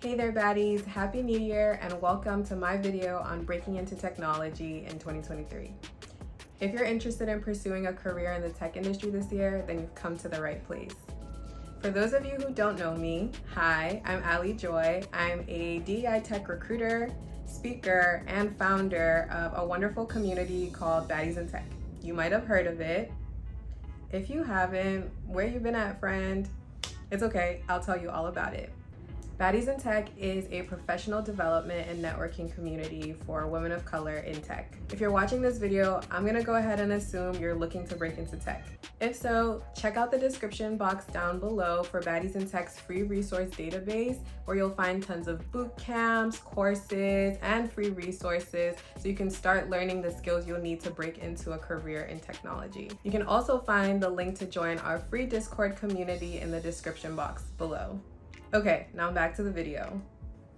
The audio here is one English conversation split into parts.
Hey there baddies, Happy New Year and welcome to my video on breaking into technology in 2023. If you're interested in pursuing a career in the tech industry this year, then you've come to the right place. For those of you who don't know me, hi, I'm ALLIE Joy. I'm a DEI tech recruiter, speaker, and founder of a wonderful community called Baddies in Tech. You might have heard of it. If you haven't, where you been at, friend? It's okay, I'll tell you all about it. Baddies in Tech is a professional development and networking community for women of color in tech. If you're watching this video, I'm gonna go ahead and assume you're looking to break into tech. If so, check out the description box down below for Baddies in Tech's free resource database, where you'll find tons of boot camps, courses, and free resources so you can start learning the skills you'll need to break into a career in technology. You can also find the link to join our free Discord community in the description box below. Okay, now back to the video.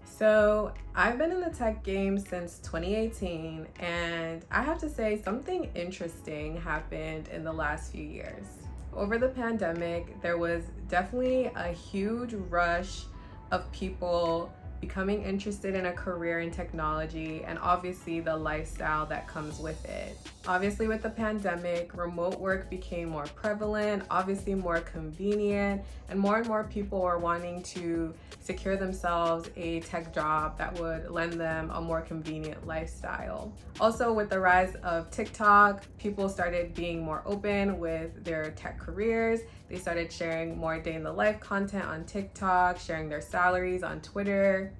So I've been in the tech game since 2018, and I have to say something interesting happened in the last few years. Over the pandemic, there was definitely a huge rush of people becoming interested in a career in technology and obviously the lifestyle that comes with it. Obviously with the pandemic, remote work became more prevalent, obviously more convenient, and more people were wanting to secure themselves a tech job that would lend them a more convenient lifestyle. Also with the rise of TikTok, people started being more open with their tech careers. They started sharing more day in the life content on TikTok, sharing their salaries on Twitter.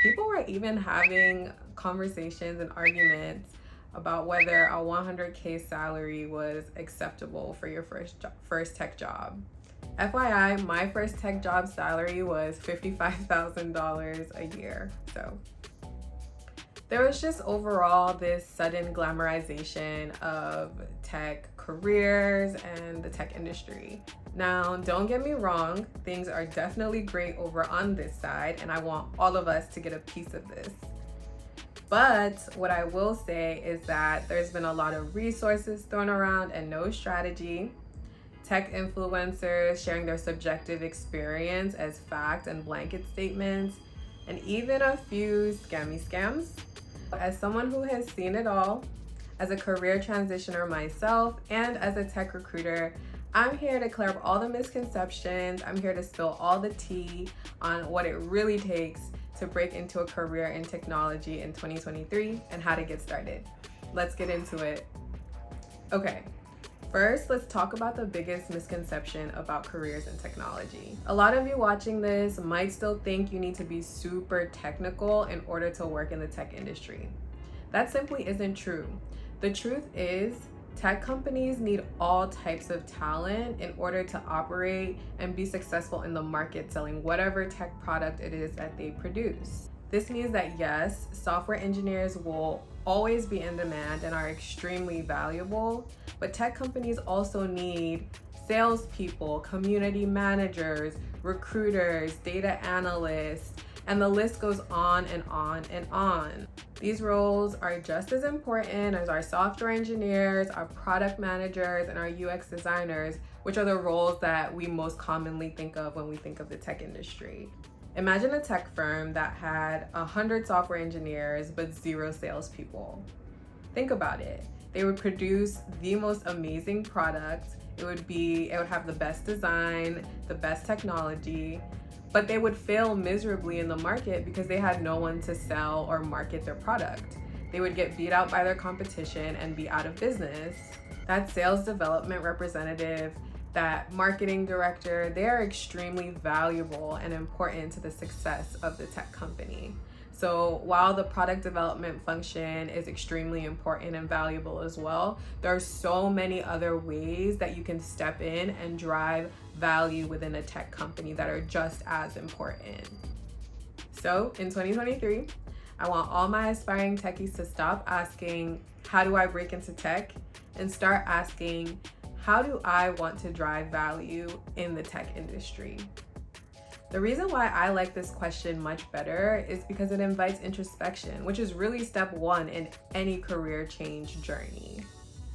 People were even having conversations and arguments about whether a 100K salary was acceptable for your first tech job. FYI, my first tech job salary was $55,000 a year. So there was just overall this sudden glamorization of tech careers and the tech industry. Now, don't get me wrong, things are definitely great over on this side, and I want all of us to get a piece of this. But what I will say is that there's been a lot of resources thrown around and no strategy. Tech influencers sharing their subjective experience as fact and blanket statements, and even a few scams. As someone who has seen it all, as a career transitioner myself, and as a tech recruiter, I'm here to clear up all the misconceptions. I'm here to spill all the tea on what it really takes to break into a career in technology in 2023 and how to get started. Let's get into it. Okay, first, let's talk about the biggest misconception about careers in technology. A lot of you watching this might still think you need to be super technical in order to work in the tech industry. That simply isn't true. The truth is, tech companies need all types of talent in order to operate and be successful in the market selling whatever tech product it is that they produce. This means that yes, software engineers will always be in demand and are extremely valuable, but tech companies also need salespeople, community managers, recruiters, data analysts, and the list goes on and on and on. These roles are just as important as our software engineers, our product managers, and our UX designers, which are the roles that we most commonly think of when we think of the tech industry. Imagine a tech firm that had 100 software engineers but 0 salespeople. Think about it. They would produce the most amazing product. It would have the best design, the best technology, but they would fail miserably in the market because they had no one to sell or market their product. They would get beat out by their competition and be out of business. That sales development representative, that marketing director, they are extremely valuable and important to the success of the tech company. So while the product development function is extremely important and valuable as well, there are so many other ways that you can step in and drive value within a tech company that are just as important. So in 2023, I want all my aspiring techies to stop asking, how do I break into tech? And start asking, how do I want to drive value in the tech industry? The reason why I like this question much better is because it invites introspection, which is really step one in any career change journey.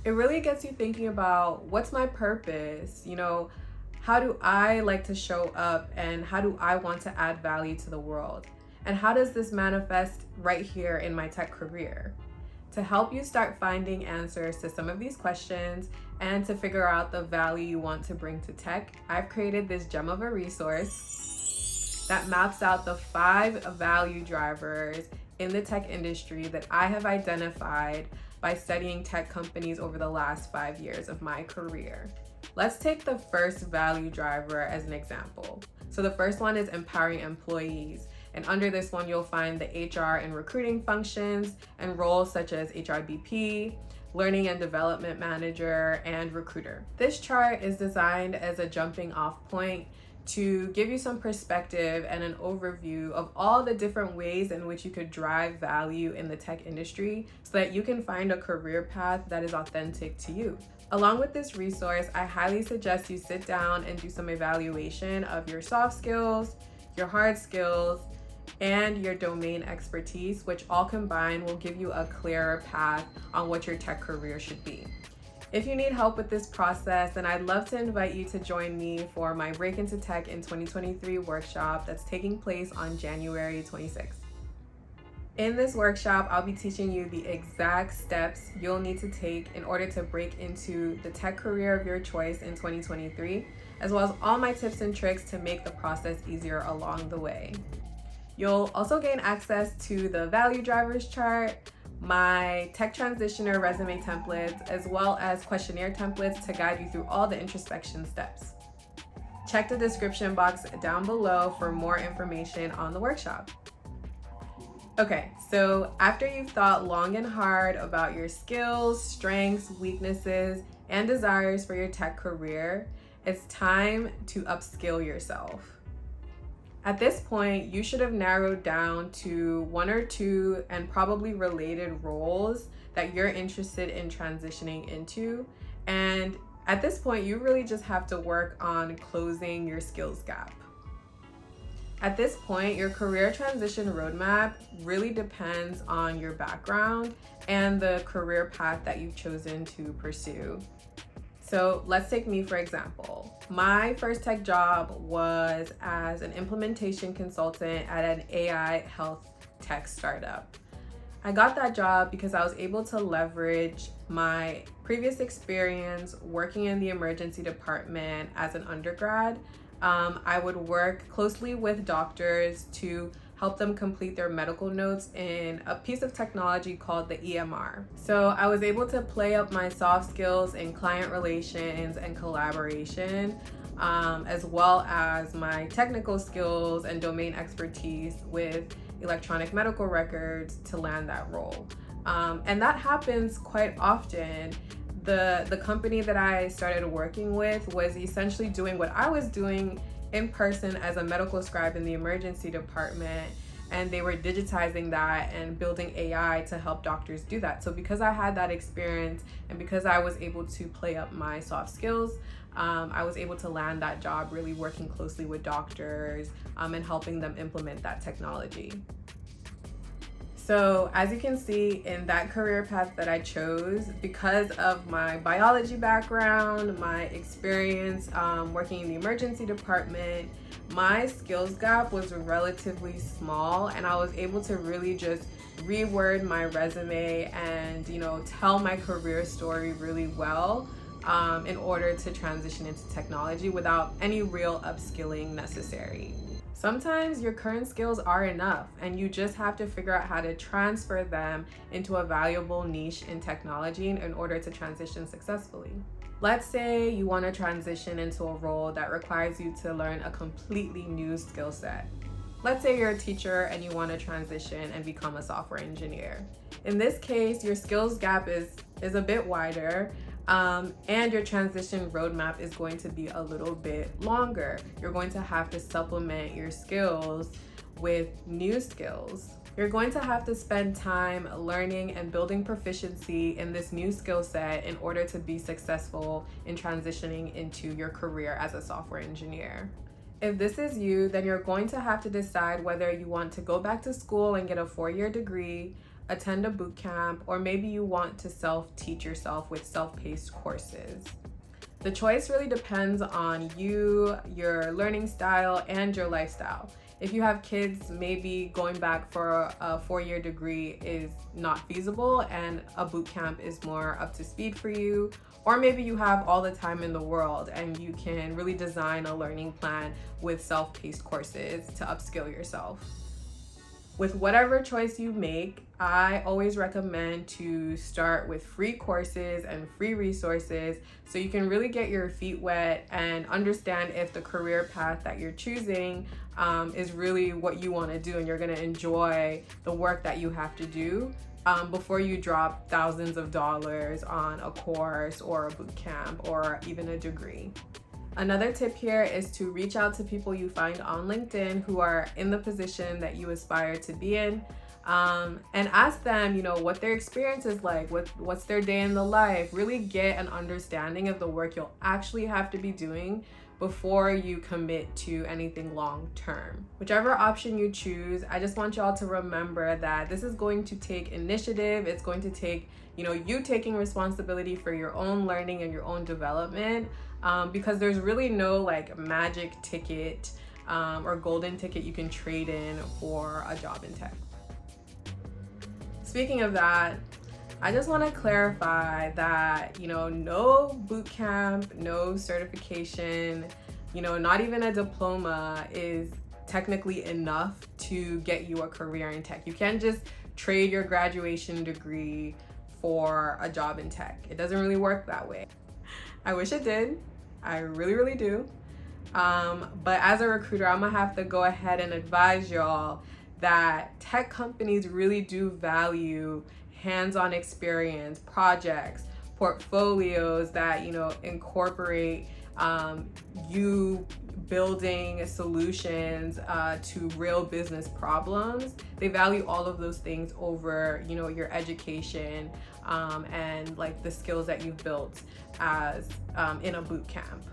It really gets you thinking about, what's my purpose? How do I like to show up, and how do I want to add value to the world? And how does this manifest right here in my tech career? To help you start finding answers to some of these questions and to figure out the value you want to bring to tech, I've created this gem of a resource that maps out the 5 value drivers in the tech industry that I have identified by studying tech companies over the last 5 years of my career. Let's take the first value driver as an example. So the first one is empowering employees. And under this one, you'll find the HR and recruiting functions and roles such as HRBP, learning and development manager, and recruiter. This chart is designed as a jumping off point to give you some perspective and an overview of all the different ways in which you could drive value in the tech industry so that you can find a career path that is authentic to you. Along with this resource, I highly suggest you sit down and do some evaluation of your soft skills, your hard skills, and your domain expertise, which all combined will give you a clearer path on what your tech career should be. If you need help with this process, then I'd love to invite you to join me for my Break into Tech in 2023 workshop that's taking place on January 26th. In this workshop, I'll be teaching you the exact steps you'll need to take in order to break into the tech career of your choice in 2023, as well as all my tips and tricks to make the process easier along the way. You'll also gain access to the value drivers chart, my tech transitioner resume templates, as well as questionnaire templates to guide you through all the introspection steps. Check the description box down below for more information on the workshop. Okay, so after you've thought long and hard about your skills, strengths, weaknesses, and desires for your tech career, it's time to upskill yourself. At this point, you should have narrowed down to 1 or 2 and probably related roles that you're interested in transitioning into. And at this point, you really just have to work on closing your skills gap. At this point, your career transition roadmap really depends on your background and the career path that you've chosen to pursue. So let's take me for example. My first tech job was as an implementation consultant at an AI health tech startup. I got that job because I was able to leverage my previous experience working in the emergency department as an undergrad. I would work closely with doctors to help them complete their medical notes in a piece of technology called the EMR. So I was able to play up my soft skills in client relations and collaboration, as well as my technical skills and domain expertise with electronic medical records to land that role. And that happens quite often. The company that I started working with was essentially doing what I was doing in person as a medical scribe in the emergency department, and they were digitizing that and building AI to help doctors do that. So because I had that experience and because I was able to play up my soft skills, I was able to land that job really working closely with doctors and helping them implement that technology. So as you can see in that career path that I chose, because of my biology background, my experience working in the emergency department, my skills gap was relatively small, and I was able to really just reword my resume and tell my career story really well in order to transition into technology without any real upskilling necessary. Sometimes your current skills are enough and you just have to figure out how to transfer them into a valuable niche in technology in order to transition successfully. Let's say you want to transition into a role that requires you to learn a completely new skill set. Let's say you're a teacher and you want to transition and become a software engineer. In this case, your skills gap is a bit wider. And your transition roadmap is going to be a little bit longer. You're going to have to supplement your skills with new skills. You're going to have to spend time learning and building proficiency in this new skill set in order to be successful in transitioning into your career as a software engineer. If this is you, then you're going to have to decide whether you want to go back to school and get a 4-year degree, attend a boot camp, or maybe you want to self-teach yourself with self-paced courses. The choice really depends on you, your learning style, and your lifestyle. If you have kids, maybe going back for a 4-year degree is not feasible and a boot camp is more up to speed for you. Or maybe you have all the time in the world and you can really design a learning plan with self-paced courses to upskill yourself. With whatever choice you make, I always recommend to start with free courses and free resources so you can really get your feet wet and understand if the career path that you're choosing is really what you want to do and you're going to enjoy the work that you have to do before you drop thousands of dollars on a course or a boot camp or even a degree. Another tip here is to reach out to people you find on LinkedIn who are in the position that you aspire to be in, and ask them, what their experience is like, what's their day in the life. Really get an understanding of the work you'll actually have to be doing before you commit to anything long term. Whichever option you choose, I just want y'all to remember that this is going to take initiative. It's going to take, you taking responsibility for your own learning and your own development. Because there's really no magic ticket or golden ticket you can trade in for a job in tech. Speaking of that, I just want to clarify that, no boot camp, no certification, not even a diploma is technically enough to get you a career in tech. You can't just trade your graduation degree for a job in tech. It doesn't really work that way. I wish it did. I really, really do. But as a recruiter, I'm gonna have to go ahead and advise y'all that tech companies really do value hands-on experience, projects, portfolios that, incorporate you building solutions to real business problems. They value all of those things over, your education and the skills that you've built as in a boot camp.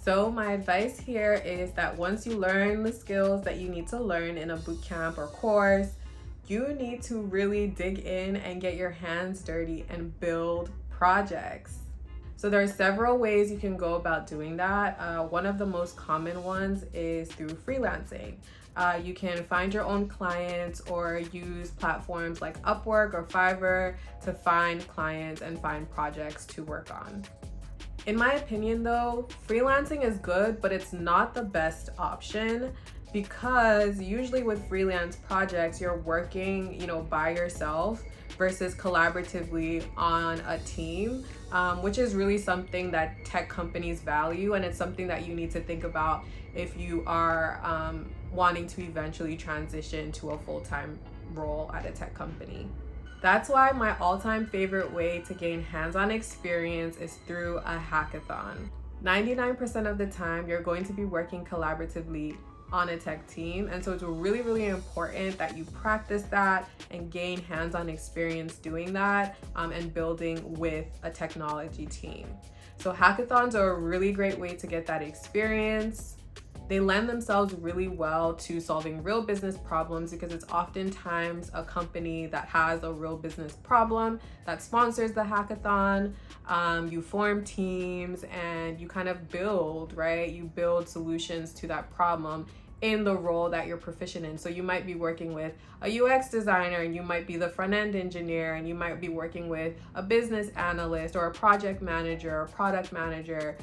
So my advice here is that once you learn the skills that you need to learn in a boot camp or course, you need to really dig in and get your hands dirty and build projects. So there are several ways you can go about doing that. One of the most common ones is through freelancing. You can find your own clients or use platforms like Upwork or Fiverr to find clients and find projects to work on. In my opinion though, freelancing is good, but it's not the best option because usually with freelance projects, you're working, by yourself versus collaboratively on a team, which is really something that tech companies value, and it's something that you need to think about if you are wanting to eventually transition to a full-time role at a tech company. That's why my all-time favorite way to gain hands-on experience is through a hackathon. 99% of the time, you're going to be working collaboratively on a tech team, and so it's really, really important that you practice that and gain hands-on experience doing that and building with a technology team. So hackathons are a really great way to get that experience. They lend themselves really well to solving real business problems because it's oftentimes a company that has a real business problem that sponsors the hackathon. You form teams and you kind of build, right? You build solutions to that problem in the role that you're proficient in. So you might be working with a UX designer, and you might be the front-end engineer, and you might be working with a business analyst or a project manager or product manager.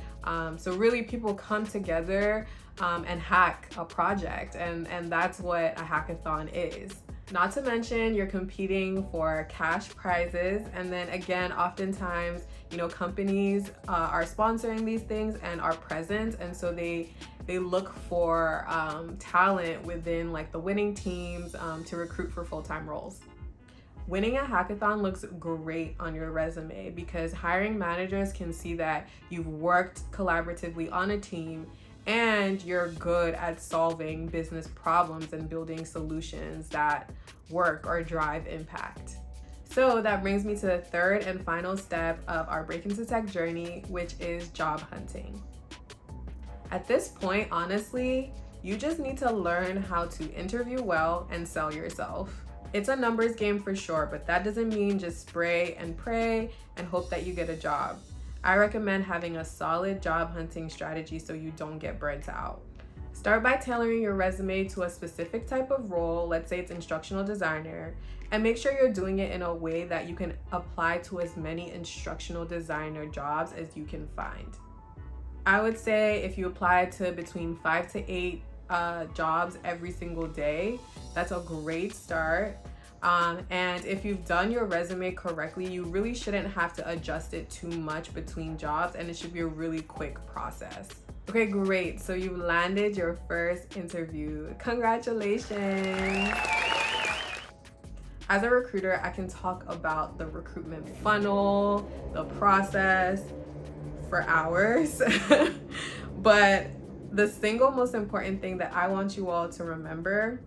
So really people come together and hack a project, and that's what a hackathon is. Not to mention you're competing for cash prizes, and then again, oftentimes, companies are sponsoring these things and are present, and so they look for talent within the winning teams to recruit for full-time roles. Winning a hackathon looks great on your resume because hiring managers can see that you've worked collaboratively on a team and you're good at solving business problems and building solutions that work or drive impact. So that brings me to the third and final step of our Break Into Tech journey, which is job hunting. At this point, honestly, you just need to learn how to interview well and sell yourself. It's a numbers game for sure, but that doesn't mean just spray and pray and hope that you get a job. I recommend having a solid job hunting strategy so you don't get burnt out. Start by tailoring your resume to a specific type of role, let's say it's instructional designer, and make sure you're doing it in a way that you can apply to as many instructional designer jobs as you can find. I would say if you apply to between 5 to 8 jobs every single day, that's a great start. And if you've done your resume correctly, you really shouldn't have to adjust it too much between jobs, and it should be a really quick process. Okay, great. So you landed your first interview. Congratulations. As a recruiter, I can talk about the recruitment funnel, the process for hours. But the single most important thing that I want you all to remember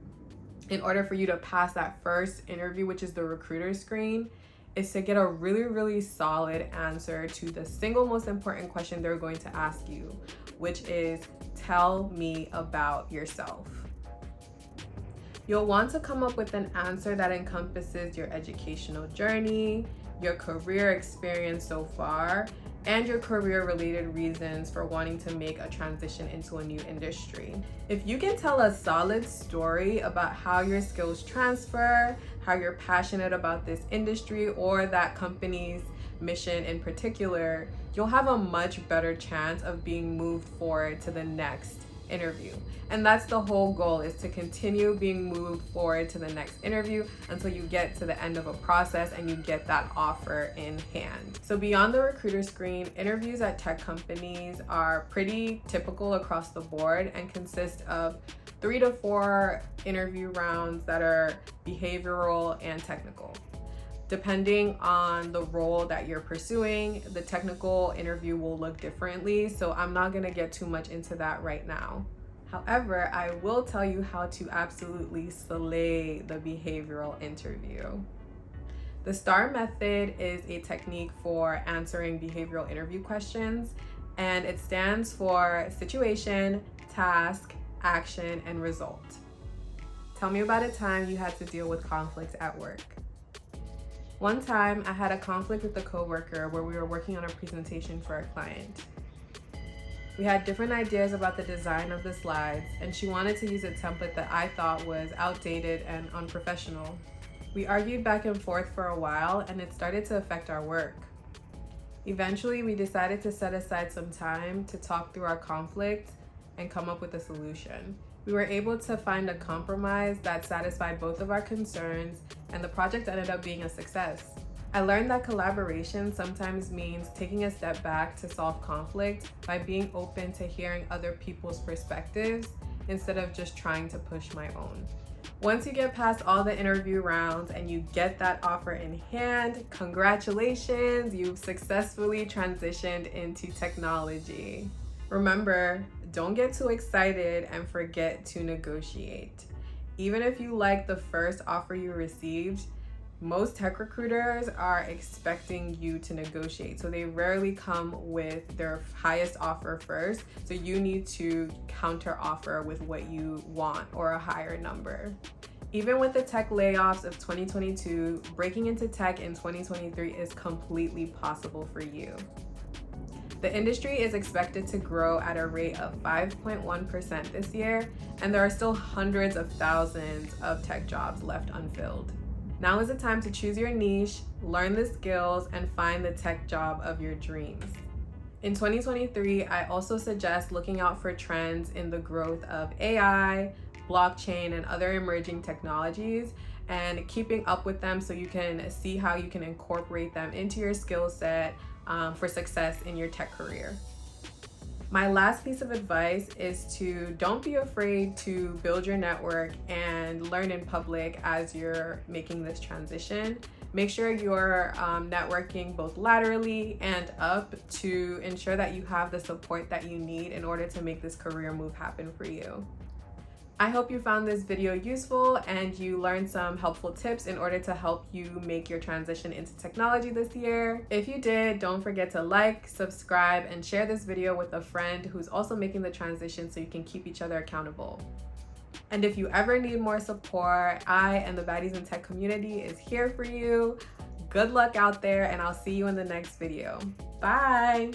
in order for you to pass that first interview, which is the recruiter screen, is to get a really, really solid answer to the single most important question they're going to ask you, which is, tell me about yourself. You'll want to come up with an answer that encompasses your educational journey, your career experience so far, and your career-related reasons for wanting to make a transition into a new industry. If you can tell a solid story about how your skills transfer, how you're passionate about this industry or that company's mission in particular, you'll have a much better chance of being moved forward to the next interview. And that's the whole goal, is to continue being moved forward to the next interview until you get to the end of a process and you get that offer in hand. So beyond the recruiter screen, interviews at tech companies are pretty typical across the board and consist of 3 to 4 interview rounds that are behavioral and technical. Depending on the role that you're pursuing, the technical interview will look differently, so I'm not gonna get too much into that right now. However, I will tell you how to absolutely slay the behavioral interview. The STAR method is a technique for answering behavioral interview questions, and it stands for situation, task, action, and result. Tell me about a time you had to deal with conflict at work. One time, I had a conflict with a coworker where we were working on a presentation for a client. We had different ideas about the design of the slides, and she wanted to use a template that I thought was outdated and unprofessional. We argued back and forth for a while, and it started to affect our work. Eventually, we decided to set aside some time to talk through our conflict and come up with a solution. We were able to find a compromise that satisfied both of our concerns, and the project ended up being a success. I learned that collaboration sometimes means taking a step back to solve conflict by being open to hearing other people's perspectives instead of just trying to push my own. Once you get past all the interview rounds and you get that offer in hand, congratulations, you've successfully transitioned into technology. Remember, don't get too excited and forget to negotiate. Even if you like the first offer you received, most tech recruiters are expecting you to negotiate. So they rarely come with their highest offer first. So you need to counter offer with what you want or a higher number. Even with the tech layoffs of 2022, breaking into tech in 2023 is completely possible for you. The industry is expected to grow at a rate of 5.1% this year, and there are still hundreds of thousands of tech jobs left unfilled. Now is the time to choose your niche, learn the skills, and find the tech job of your dreams. In 2023, I also suggest looking out for trends in the growth of AI, blockchain, and other emerging technologies, and keeping up with them so you can see how you can incorporate them into your skill set for success in your tech career. My last piece of advice is to don't be afraid to build your network and learn in public as you're making this transition. Make sure you're networking both laterally and up to ensure that you have the support that you need in order to make this career move happen for you. I hope you found this video useful and you learned some helpful tips in order to help you make your transition into technology this year. If you did, don't forget to like, subscribe, and share this video with a friend who's also making the transition so you can keep each other accountable. And if you ever need more support, I and the Baddies in Tech community is here for you. Good luck out there, and I'll see you in the next video. Bye!